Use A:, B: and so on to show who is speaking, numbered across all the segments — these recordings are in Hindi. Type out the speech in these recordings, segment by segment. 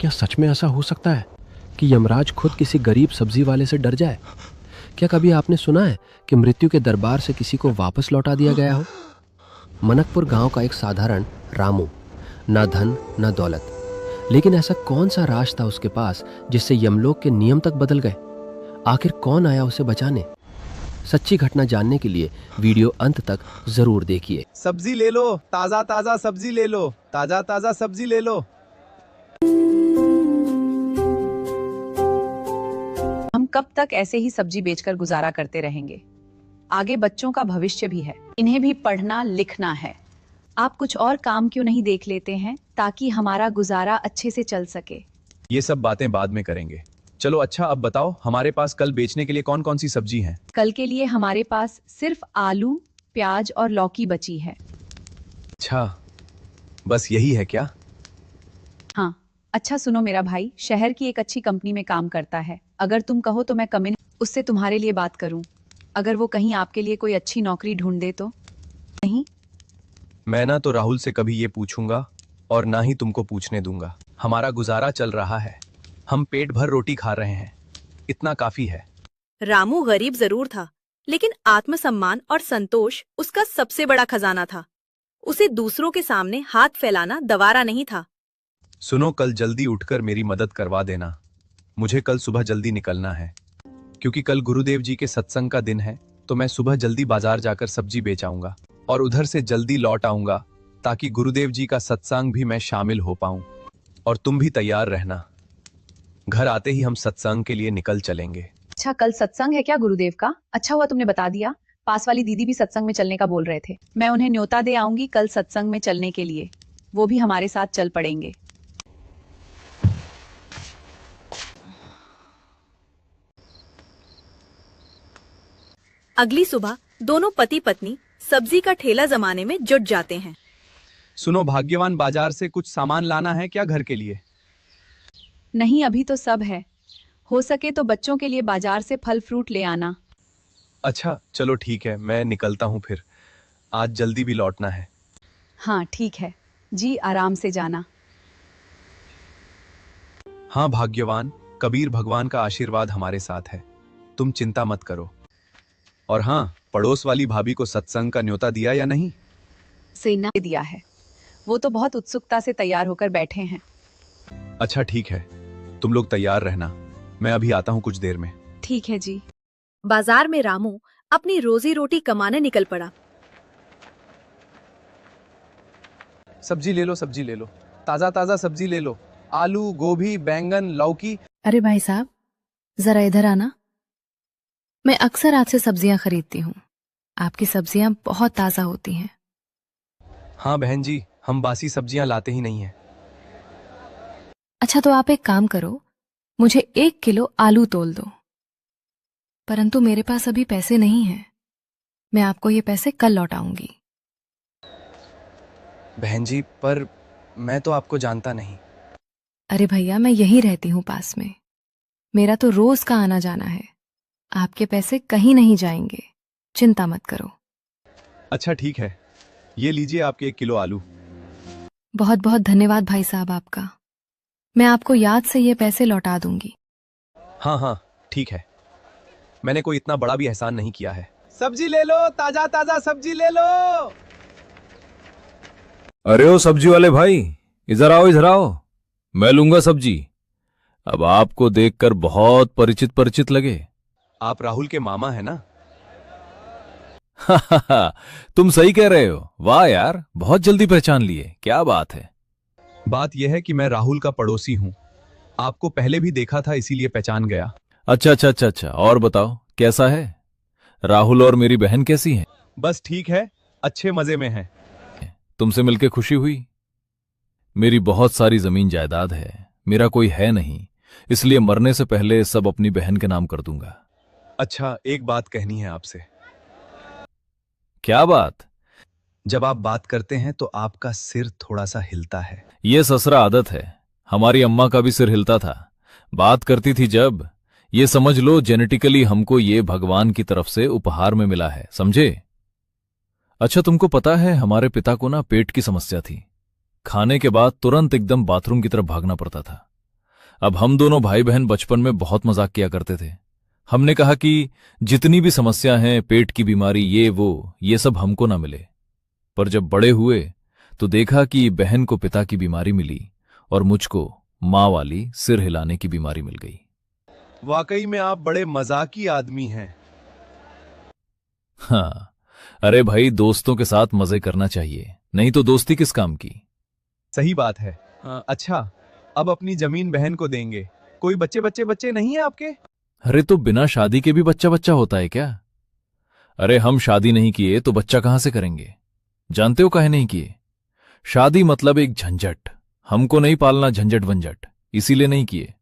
A: क्या सच में ऐसा हो सकता है कि यमराज खुद किसी गरीब सब्जी वाले से डर जाए? क्या कभी आपने सुना है कि मृत्यु के दरबार से किसी को वापस लौटा दिया गया हो? मनकपुर गांव का एक साधारण रामू, ना धन ना दौलत, लेकिन ऐसा कौन सा राज था उसके पास जिससे यमलोक के नियम तक बदल गए? आखिर कौन आया उसे बचाने? सच्ची घटना जानने के लिए वीडियो अंत तक जरूर देखिए।
B: सब्जी ले लो, ताजा ताजा सब्जी ले लो, ताजा ताजा सब्जी ले लो।
C: हम कब तक ऐसे ही सब्जी बेचकर गुजारा करते रहेंगे? आगे बच्चों का भविष्य भी है, इन्हें भी पढ़ना लिखना है। आप कुछ और काम क्यों नहीं देख लेते हैं ताकि हमारा गुजारा अच्छे से चल सके?
B: ये सब बातें बाद में करेंगे। चलो अच्छा, अब बताओ हमारे पास कल बेचने के लिए कौन कौन सी सब्जी है?
C: कल के लिए हमारे पास सिर्फ आलू, प्याज और लौकी बची है।
B: अच्छा, बस यही है क्या?
C: हाँ, अच्छा सुनो मेरा भाई, शहर की एक अच्छी कंपनी में काम करता है। अगर तुम कहो तो मैं कम इन उससे तुम्हारे लिए बात करूं। अगर वो कहीं आपके लिए कोई अच्छी नौकरी ढूंढ दे तो? नहीं,
B: मैं ना तो राहुल से कभी ये पूछूंगा और ना ही तुमको पूछने दूंगा। हमारा गुजारा चल रहा है, हम पेट भर रोटी खा रहे हैं, इतना काफी है।
D: रामू गरीब जरूर था, लेकिन आत्मसम्मान और संतोष उसका सबसे बड़ा खजाना था। उसे दूसरों के सामने हाथ फैलाना दवारा नहीं था।
B: सुनो, कल जल्दी उठकर मेरी मदद करवा देना। मुझे कल सुबह जल्दी निकलना है, क्योंकि कल गुरुदेव जी के सत्संग का दिन है। तो मैं सुबह जल्दी बाजार जाकर सब्जी बेच आऊंगा और उधर से जल्दी लौट आऊंगा, ताकि गुरुदेव जी का सत्संग भी मैं शामिल हो पाऊं। और तुम भी तैयार रहना, घर आते ही हम सत्संग के लिए निकल चलेंगे।
C: अच्छा कल सत्संग है क्या गुरुदेव का? अच्छा हुआ तुमने बता दिया। पास वाली दीदी भी सत्संग में चलने का बोल रहे थे। मैं उन्हें न्योता दे आऊंगी कल सत्संग में चलने के लिए। वो भी हमारे साथ चल पड़ेंगे।
D: अगली सुबह दोनों पति पत्नी सब्जी का ठेला जमाने में जुट जाते हैं।
B: सुनो भाग्यवान, बाजार से कुछ सामान लाना है क्या घर के लिए?
C: नहीं, अभी तो सब है। हो सके तो बच्चों के लिए बाजार से फल फ्रूट ले आना।
B: अच्छा चलो ठीक है, मैं निकलता हूँ फिर। आज जल्दी भी लौटना है।
C: हाँ ठीक है जी, आराम से जाना।
B: हाँ भाग्यवान, कबीर भगवान का आशीर्वाद हमारे साथ है, तुम चिंता मत करो। और हाँ, पड़ोस वाली भाभी को सत्संग का न्योता दिया या नहीं?
C: सेना ने दिया है, वो तो बहुत उत्सुकता से तैयार होकर बैठे हैं।
B: अच्छा ठीक है, तुम लोग तैयार रहना, मैं अभी आता हूँ कुछ देर में।
C: ठीक है जी।
D: बाजार में रामू अपनी रोजी रोटी कमाने निकल पड़ा।
B: सब्जी ले लो, सब्जी ले लो, ताजा ताजा सब्जी ले लो। आलू, गोभी, बैंगन, लौकी।
E: अरे भाई साहब, जरा इधर आना। मैं अक्सर आपसे सब्जियां खरीदती हूँ। आपकी सब्जियां बहुत ताजा होती हैं।
B: हाँ बहन जी, हम बासी सब्जियां लाते ही नहीं हैं।
E: अच्छा तो आप एक काम करो, मुझे 1 किलो आलू तोल दो। परंतु मेरे पास अभी पैसे नहीं हैं। मैं आपको ये पैसे कल लौटाऊंगी।
B: बहन जी, पर मैं तो आपको जानता नहीं।
E: अरे भैया, मैं यहीं रहती हूँ पास में। मेरा तो रोज का आना जाना है। आपके पैसे कहीं नहीं जाएंगे, चिंता मत करो।
B: अच्छा ठीक है, ये लीजिए आपके 1 किलो आलू।
E: बहुत बहुत धन्यवाद भाई साहब आपका। मैं आपको याद से ये पैसे लौटा दूंगी।
B: हाँ हाँ ठीक है, मैंने कोई इतना बड़ा भी एहसान नहीं किया है। सब्जी ले लो, ताजा ताजा सब्जी ले लो।
F: अरे ओ सब्जी वाले भाई, इधर आओ इधर आओ, मैं लूंगा सब्जी। अब आपको देखकर बहुत परिचित परिचित लगे।
B: आप राहुल के मामा है ना?
F: तुम सही कह रहे हो। वाह यार, बहुत जल्दी पहचान लिए, क्या बात है।
B: बात यह है कि मैं राहुल का पड़ोसी हूँ, आपको पहले भी देखा था इसीलिए पहचान गया।
F: अच्छा अच्छा अच्छा अच्छा, और बताओ कैसा है? राहुल और मेरी बहन कैसी हैं?
B: बस ठीक है, अच्छे मजे में है।
F: तुमसे मिलके खुशी हुई। मेरी बहुत सारी जमीन जायदाद है, मेरा कोई है नहीं, इसलिए मरने से पहले सब अपनी बहन के नाम कर दूंगा।
B: अच्छा, एक बात कहनी है आपसे।
F: क्या बात?
B: जब आप बात करते हैं तो आपका सिर थोड़ा सा हिलता है।
F: ये ससरा आदत है, हमारी अम्मा का भी सिर हिलता था, बात करती थी जब। ये समझ लो जेनेटिकली हमको ये भगवान की तरफ से उपहार में मिला है, समझे? अच्छा तुमको पता है, हमारे पिता को ना पेट की समस्या थी। खाने के बाद तुरंत एकदम बाथरूम की तरफ भागना पड़ता था। अब हम दोनों भाई बहन बचपन में बहुत मजाक किया करते थे। हमने कहा कि जितनी भी समस्या हैं, पेट की बीमारी, ये सब हमको ना मिले। पर जब बड़े हुए तो देखा कि बहन को पिता की बीमारी मिली और मुझको माँ वाली सिर हिलाने की बीमारी मिल गई।
B: वाकई में आप बड़े मजाकी आदमी हैं।
F: हाँ, अरे भाई, दोस्तों के साथ मजे करना चाहिए, नहीं तो दोस्ती किस काम की।
B: सही बात है। अच्छा, अब अपनी जमीन बहन को देंगे। कोई बच्चे बच्चे बच्चे नहीं है आपके?
F: अरे तो बिना शादी के भी बच्चा बच्चा होता है क्या? अरे हम शादी नहीं किए तो बच्चा कहां से करेंगे? जानते हो काहे नहीं किए? शादी मतलब एक झंझट, हमको नहीं पालना झंझट वंझट, इसीलिए नहीं किए।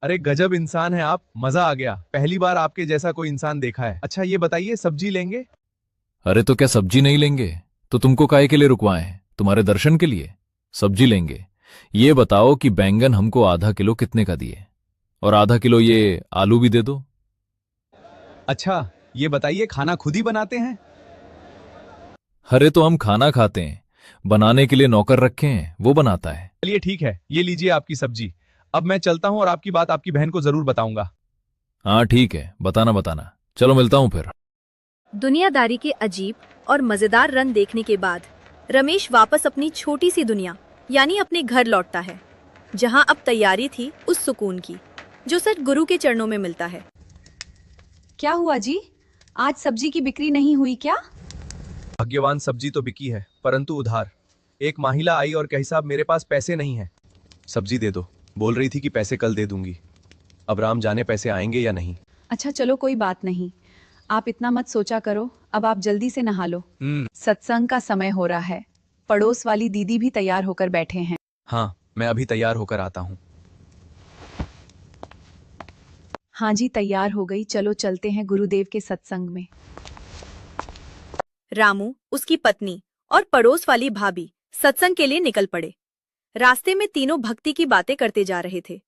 B: अरे गजब इंसान है आप, मजा आ गया। पहली बार आपके जैसा कोई इंसान देखा है। अच्छा ये बताइए, सब्जी लेंगे?
F: अरे तो क्या सब्जी नहीं लेंगे तो तुमको काहे के लिए रुकवाएं? तुम्हारे दर्शन के लिए सब्जी लेंगे। ये बताओ कि बैंगन हमको आधा किलो कितने का दिए, और आधा किलो ये आलू भी दे दो।
B: अच्छा ये बताइए, खाना खुद ही बनाते हैं?
F: अरे तो हम खाना खाते हैं, बनाने के लिए नौकर रखे हैं, वो बनाता है।
B: चलिए ठीक है, ये लीजिए आपकी सब्जी। अब मैं चलता हूँ और आपकी बात आपकी बहन को जरूर बताऊंगा।
F: हाँ ठीक है, बताना। चलो मिलता हूं फिर।
D: दुनियादारी के अजीब और मजेदार रंग देखने के बाद रमेश वापस अपनी छोटी सी दुनिया यानी अपने घर लौटता है, जहां अब तैयारी थी उस सुकून की जो सिर्फ गुरु के चरणों में मिलता है।
C: क्या हुआ जी, आज सब्जी की बिक्री नहीं हुई क्या?
B: भाग्यवान, सब्जी तो बिकी है परंतु उधार। एक महिला आई और कही साहब मेरे पास पैसे नहीं है, सब्जी दे दो। बोल रही थी कि पैसे कल दे दूंगी। अब राम जाने पैसे आएंगे या नहीं।
C: अच्छा चलो कोई बात नहीं, आप इतना मत सोचा करो। अब आप जल्दी से नहा लो, सत्संग का समय हो रहा है। पड़ोस वाली दीदी भी तैयार होकर बैठे हैं।
B: हाँ, मैं अभी तैयार होकर आता हूँ।
C: हाँ जी, तैयार हो गई। चलो चलते हैं गुरुदेव के सत्संग में।
D: रामू, उसकी पत्नी और पड़ोस वाली भाभी सत्संग के लिए निकल पड़े। रास्ते में तीनों भक्ति की बातें करते जा रहे थे।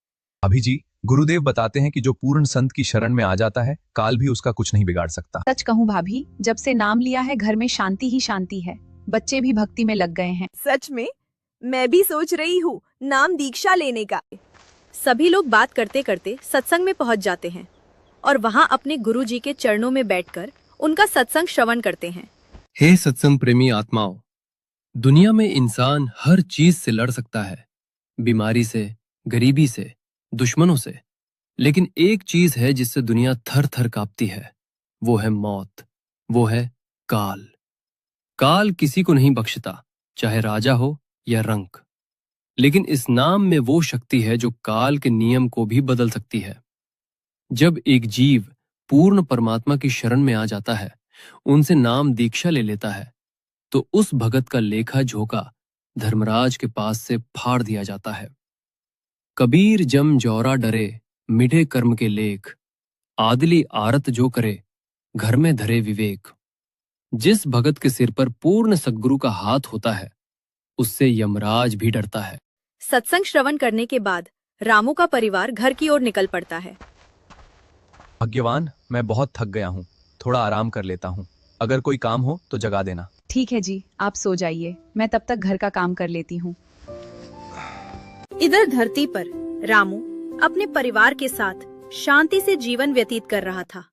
B: अभी जी, गुरुदेव बताते हैं कि जो पूर्ण संत की शरण में आ जाता है, काल भी उसका कुछ नहीं बिगाड़ सकता।
C: सच कहूँ भाभी, जब से नाम लिया है घर में शांति ही शांति है। बच्चे भी भक्ति में लग गए हैं।
G: सच में मैं भी सोच रही हूँ नाम दीक्षा लेने का।
D: सभी लोग बात करते करते सत्संग में पहुंच जाते हैं और वहां अपने गुरुजी के चरणों में बैठकर उनका सत्संग श्रवण करते हैं।
A: हे सत्संग प्रेमी आत्माओं, दुनिया में इंसान हर चीज से लड़ सकता है, बीमारी से, गरीबी से, दुश्मनों से, लेकिन एक चीज है जिससे दुनिया थर थर कांपती है, वो है मौत, वो है काल। काल किसी को नहीं बख्शता, चाहे राजा हो या रंक। लेकिन इस नाम में वो शक्ति है जो काल के नियम को भी बदल सकती है। जब एक जीव पूर्ण परमात्मा की शरण में आ जाता है, उनसे नाम दीक्षा ले लेता है, तो उस भगत का लेखा झोंका धर्मराज के पास से फाड़ दिया जाता है। कबीर जम जौरा डरे, मिठे कर्म के लेख, आदली आरत जो करे, घर में धरे विवेक। जिस भगत के सिर पर पूर्ण सद्गुरु का हाथ होता है, उससे यमराज भी डरता है।
D: सत्संग श्रवण करने के बाद रामू का परिवार घर की ओर निकल पड़ता है।
B: भाग्यवान, मैं बहुत थक गया हूँ, थोड़ा आराम कर लेता हूँ। अगर कोई काम हो तो जगा देना।
C: ठीक है जी, आप सो जाइए, मैं तब तक घर का काम कर लेती हूँ।
D: इधर धरती पर रामू अपने परिवार के साथ शांति से जीवन व्यतीत कर रहा था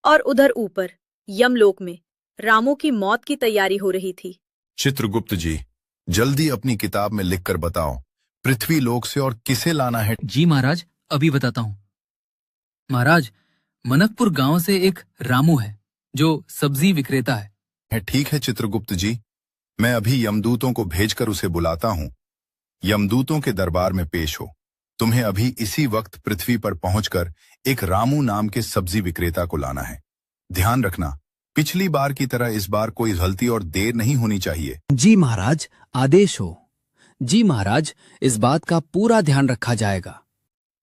D: और उधर ऊपर यमलोक में रामू की मौत की तैयारी हो रही थी।
H: चित्रगुप्त जी, जल्दी अपनी किताब में लिखकर बताओ, पृथ्वी लोक से और किसे लाना है?
I: जी महाराज, अभी बताता हूँ। महाराज, मनकपुर गांव से एक रामू है जो सब्जी विक्रेता है।
H: ठीक है चित्रगुप्त जी, मैं अभी यमदूतों को भेजकर उसे बुलाता हूँ। यमदूतों के दरबार में पेश हो। तुम्हें अभी इसी वक्त पृथ्वी पर पहुंचकर एक रामू नाम के सब्जी विक्रेता को लाना है। ध्यान रखना, पिछली बार की तरह इस बार कोई गलती और देर नहीं होनी चाहिए।
J: जी महाराज, आदेश हो। जी महाराज, इस बात का पूरा ध्यान रखा जाएगा।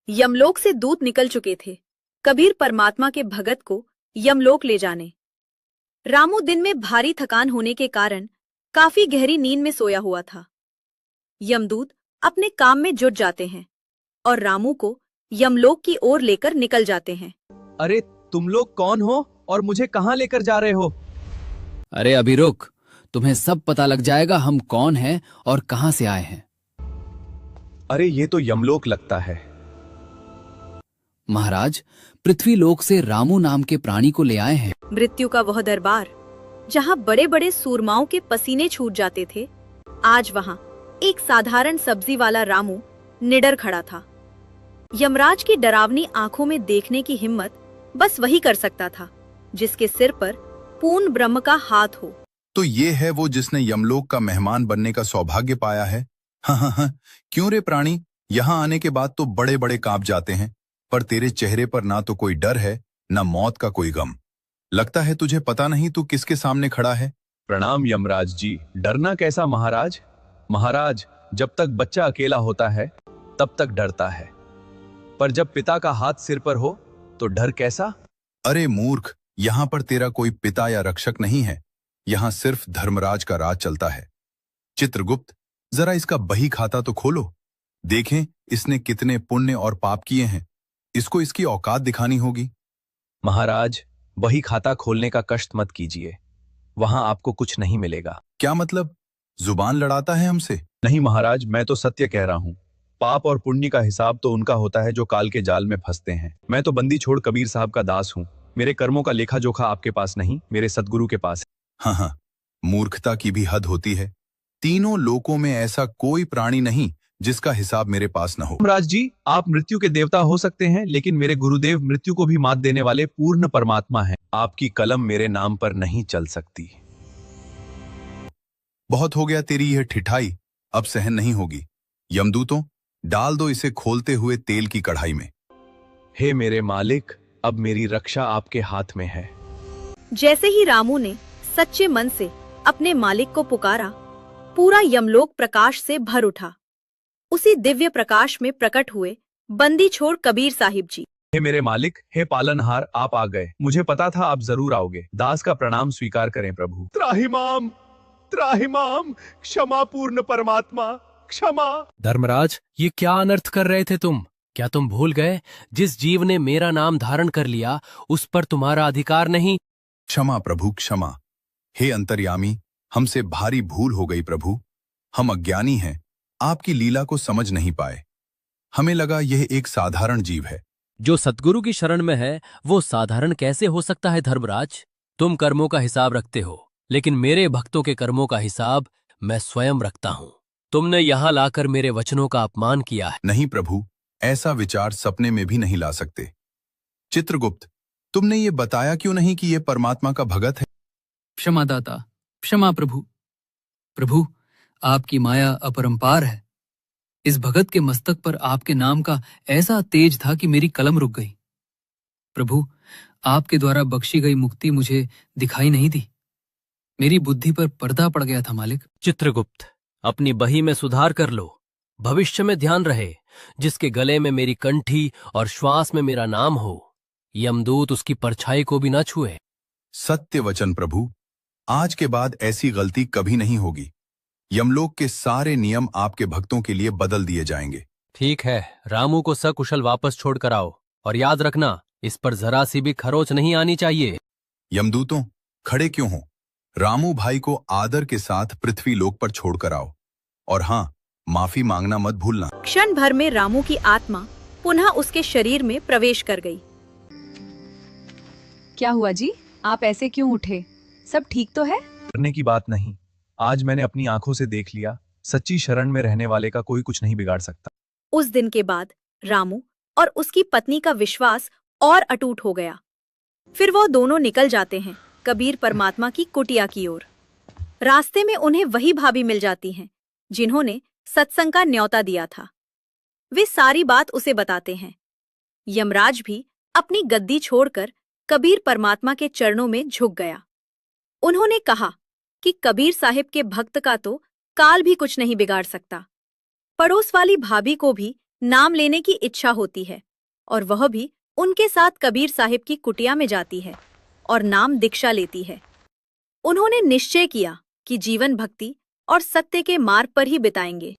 D: यमलोक से दूत निकल चुके थे कबीर परमात्मा के भगत को यमलोक ले जाने। रामू दिन में भारी थकान होने के कारण काफी गहरी नींद में सोया हुआ था। यमदूत अपने काम में जुट जाते हैं और रामू को यमलोक की ओर लेकर निकल जाते हैं।
B: अरे तुम लोग कौन हो और मुझे कहाँ लेकर जा रहे हो?
J: अरे अभी रुक, तुम्हें सब पता लग जाएगा हम कौन हैं और कहां से आए हैं।
B: अरे ये तो यमलोक लगता है।
J: महाराज, पृथ्वी लोक से रामू नाम के प्राणी को ले आए हैं।
D: मृत्यु का वह दरबार जहाँ बड़े बड़े सूरमाओं के पसीने छूट जाते थे, आज वहाँ एक साधारण सब्जी वाला रामू निडर खड़ा था। यमराज की डरावनी आंखों में देखने की हिम्मत बस वही कर सकता था जिसके सिर पर पूर्ण ब्रह्म का हाथ हो।
H: तो ये है वो जिसने यमलोक का मेहमान बनने का सौभाग्य पाया है। हाँ, क्यों रे प्राणी, यहाँ आने के बाद तो बड़े बड़े कांप जाते हैं, पर तेरे चेहरे पर ना तो कोई डर है, ना मौत का कोई गम। लगता है तुझे पता नहीं तू किसके सामने खड़ा है।
B: प्रणाम यमराज जी। डरना कैसा महाराज? महाराज, जब तक बच्चा अकेला होता है तब तक डरता है, पर जब पिता का हाथ सिर पर हो तो डर कैसा?
H: अरे मूर्ख, यहाँ पर तेरा कोई पिता या रक्षक नहीं है, यहाँ सिर्फ धर्मराज का राज चलता है। चित्रगुप्त, जरा इसका बही खाता तो खोलो, देखें इसने कितने पुण्य और पाप किए हैं। इसको इसकी औकात दिखानी होगी।
B: महाराज, वही खाता खोलने का कष्ट मत कीजिए, वहां आपको कुछ नहीं मिलेगा।
H: क्या मतलब? जुबान लड़ाता है हमसे?
B: नहीं महाराज, मैं तो सत्य कह रहा हूँ। पाप और पुण्य का हिसाब तो उनका होता है जो काल के जाल में फंसते हैं। मैं तो बंदी छोड़ कबीर साहब का दास हूँ। मेरे कर्मों का लेखा जोखा आपके पास नहीं, मेरे सदगुरु के पास है।
H: हाँ, मूर्खता की भी हद होती है। तीनों लोकों में ऐसा कोई प्राणी नहीं जिसका हिसाब मेरे पास न हो।
B: यमराज जी, आप मृत्यु के देवता हो सकते हैं, लेकिन मेरे गुरुदेव मृत्यु को भी मात देने वाले पूर्ण परमात्मा हैं। आपकी कलम मेरे नाम पर नहीं चल सकती।
H: बहुत हो गया तेरी यह ठिठाई, अब सहन नहीं होगी। यमदूतों, डाल दो इसे खोलते हुए तेल की कढ़ाई में।
B: हे मेरे मालिक, अब मेरी रक्षा आपके हाथ में है।
D: जैसे ही रामू ने सच्चे मन से अपने मालिक को पुकारा, पूरा यमलोक प्रकाश से भर उठा। उसी दिव्य प्रकाश में प्रकट हुए बंदी छोड़ कबीर साहिब जी।
B: हे मेरे मालिक, हे पालनहार, आप आ गए। मुझे पता था आप जरूर आओगे। दास का प्रणाम स्वीकार करें प्रभु। त्राहिमाम, त्राहिमाम, क्षमा पूर्ण परमात्मा, क्षमा।
A: धर्मराज, ये क्या अनर्थ कर रहे थे तुम? क्या तुम भूल गए जिस जीव ने मेरा नाम धारण कर लिया उस पर तुम्हारा अधिकार नहीं?
H: क्षमा प्रभु, क्षमा। हे अंतर्यामी, हमसे भारी भूल हो गई प्रभु। हम अज्ञानी हैं, आपकी लीला को समझ नहीं पाए। हमें लगा यह एक साधारण जीव है।
A: जो सतगुरु की शरण में है वो साधारण कैसे हो सकता है धर्मराज? तुम कर्मों का हिसाब रखते हो, लेकिन मेरे भक्तों के कर्मों का हिसाब मैं स्वयं रखता हूँ। तुमने यहाँ लाकर मेरे वचनों का अपमान किया है।
H: नहीं प्रभु, ऐसा विचार सपने में भी नहीं ला सकते। चित्रगुप्त, तुमने ये बताया क्यों नहीं कि यह परमात्मा का भगत है?
I: क्षमा दाता, क्षमा प्रभु। प्रभु, आपकी माया अपरंपार है। इस भगत के मस्तक पर आपके नाम का ऐसा तेज था कि मेरी कलम रुक गई। प्रभु, आपके द्वारा बख्शी गई मुक्ति मुझे दिखाई नहीं दी। मेरी बुद्धि पर पर्दा पड़ गया था मालिक।
A: चित्रगुप्त, अपनी बही में सुधार कर लो। भविष्य में ध्यान रहे, जिसके गले में मेरी कंठी और श्वास में मेरा नाम हो, यमदूत उसकी परछाई को भी न छुए।
H: सत्य वचन प्रभु, आज के बाद ऐसी गलती कभी नहीं होगी। यमलोक के सारे नियम आपके भक्तों के लिए बदल दिए जाएंगे।
A: ठीक है, रामू को सकुशल वापस छोड़कर आओ, और याद रखना इस पर जरा सी भी खरोच नहीं आनी चाहिए।
H: यमदूतों, खड़े क्यों हो? रामू भाई को आदर के साथ पृथ्वी लोक पर छोड़कर आओ, और हाँ, माफी मांगना मत भूलना।
D: क्षण भर में रामू की आत्मा पुनः उसके शरीर में प्रवेश कर गई।
C: क्या हुआ जी? आप ऐसे क्यों उठे? सब ठीक तो है?
B: करने की बात नहीं, आज मैंने अपनी आंखों से देख लिया, सच्ची शरण में रहने वाले का कोई कुछ नहीं बिगाड़ सकता।
D: उस दिन के बाद रामू और उसकी पत्नी का विश्वास और अटूट हो गया। फिर वो दोनों निकल जाते हैं कबीर परमात्मा की कुटिया की ओर। रास्ते में उन्हें वही भाभी मिल जाती हैं जिन्होंने सत्संग का न्योता दिया था। वे सारी बात उसे बताते हैं। यमराज भी अपनी गद्दी छोड़कर कबीर परमात्मा के चरणों में झुक गया। उन्होंने कहा कि कबीर साहिब के भक्त का तो काल भी कुछ नहीं बिगाड़ सकता। पड़ोस वाली भाभी को भी नाम लेने की इच्छा होती है और वह भी उनके साथ कबीर साहिब की कुटिया में जाती है और नाम दीक्षा लेती है। उन्होंने निश्चय किया कि जीवन भक्ति और सत्य के मार्ग पर ही बिताएंगे।